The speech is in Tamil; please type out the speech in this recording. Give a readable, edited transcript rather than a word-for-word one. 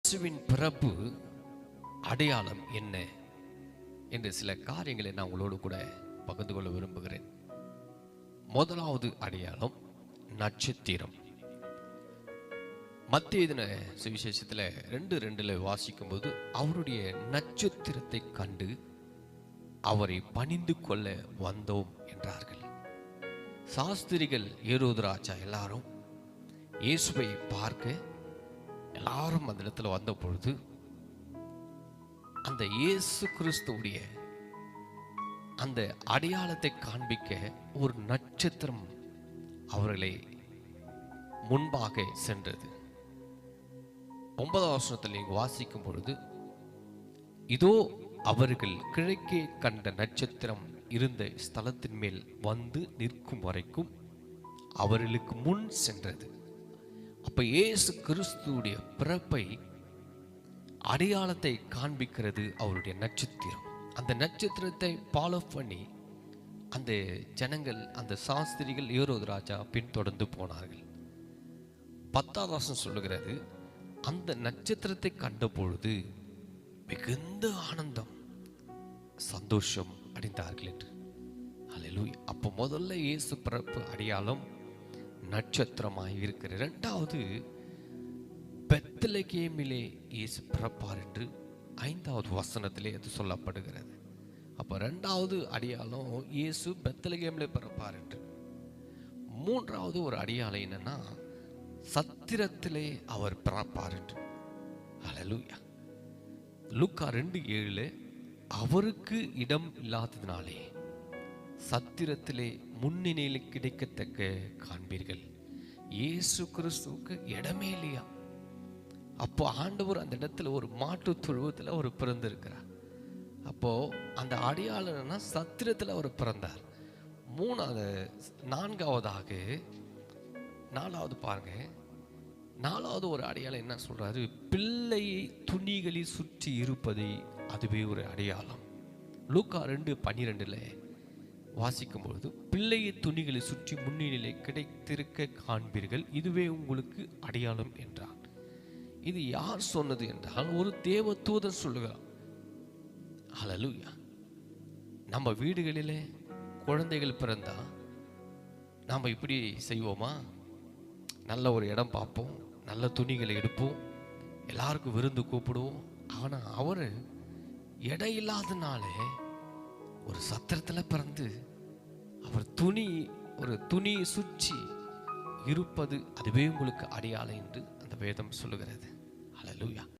இயேசுவின் பிறப்பு அடையாளம் என்ன என்று சில காரியங்களை நான் உங்களோடு கூட பகிர்ந்து கொள்ள விரும்புகிறேன். முதலாவது அடையாளம் நட்சத்திரம். மத்தேயு சுவிசேஷத்தில் 2:2 வாசிக்கும்போது அவருடைய நட்சத்திரத்தை கண்டு அவரை பணிந்து கொள்ள வந்தோம் என்றார்கள். சாஸ்திரிகள், ஏரோது ராஜா எல்லாரும் இயேசுவை பார்க்க எல்லாரும் அந்த இடத்துல வந்த பொழுது அந்த இயேசு கிறிஸ்துவுடைய அந்த அடையாளத்தை காண்பிக்க ஒரு நட்சத்திரம் அவர்களை முன்பாக சென்றது. 9ஆம் வசனத்தில் நீங்க வாசிக்கும் பொழுது, இதோ அவர்கள் கிழக்கே கண்ட நட்சத்திரம் இருந்த ஸ்தலத்தின் மேல் வந்து நிற்கும் வரைக்கும் அவர்களுக்கு முன் சென்றது. அப்ப இயேசு கிறிஸ்துவுடைய பிறப்பை அடையாளத்தை காண்பிக்கிறது அவருடைய நட்சத்திரம். அந்த நட்சத்திரத்தை ஃபாலோ பண்ணி அந்த ஜனங்கள், அந்த சாஸ்திரிகள், ஏரோது ராஜா பின்தொடர்ந்து போனார்கள். 10ஆம் வசனம் சொல்லுகிறது, அந்த நட்சத்திரத்தை கண்ட பொழுது மிகுந்த ஆனந்தம், சந்தோஷம் அடைந்தார்கள் என்று. அல்லேலூயா. அப்போ முதல்ல இயேசு பிறப்பு அடையாளம் நட்சத்திரமாய் இருக்கிற. இரண்டாவது, பெத்லகேமிலே இயேசு பிறப்பார் என்று 5ஆவது வசனத்திலே அது சொல்லப்படுகிறது. அப்போ இரண்டாவது அடையாளம் இயேசு பெத்லகேமிலே பிறப்பார் என்று. மூன்றாவது ஒரு அடையாளம் என்னன்னா, சத்திரத்திலே அவர் பிறப்பார் என்று. அல்லேலூயா. லூக்கா 2:7 அவருக்கு இடம் இல்லாததினாலே சத்திரத்திலே முன்னிலையில் கிடைக்கத்தக்க காண்பீர்கள். இயேசு கிறிஸ்துவுக்கு இடமே இல்லையா? அப்போ ஆண்டவர் அந்த இடத்துல ஒரு மாட்டு தொழுவத்தில் அவர் பிறந்திருக்கிறார். அப்போ அந்த அடையாளம்னா சத்திரத்தில் அவர் பிறந்தார். நாலாவது பாருங்க, நாலாவது ஒரு அடையாளம் என்ன சொல்றாரு? பிள்ளையை துணிகளில் சுற்றி இருப்பதை, அதுவே ஒரு அடையாளம். லூக்கா 2:12 வாசிக்கும் பொழுது, பிள்ளையை துணிகளை சுற்றி முன்னிலை கிடைத்திருக்க காண்பீர்கள், இதுவே உங்களுக்கு அடையாளம் என்றார். இது யார் சொன்னது என்றால், ஒரு தேவ தூதன் சொல்லுகிறார். அல்லேலூயா. நம்ம வீடுகளிலே குழந்தைகள் பிறந்தா நாம் இப்படி செய்வோமா? நல்ல ஒரு இடம் பார்ப்போம், நல்ல துணிகளை எடுப்போம், எல்லாருக்கும் விருந்து கூப்பிடுவோம். ஆனால் அவர் இடம் இல்லாதனாலே ஒரு சத்திரத்தில் பிறந்து அவர் ஒரு துணியை சுற்றி இருப்பது, அதுவே உங்களுக்கு அடையாளம் என்று அந்த வேதம் சொல்லுகிறது. அல்லேலூயா.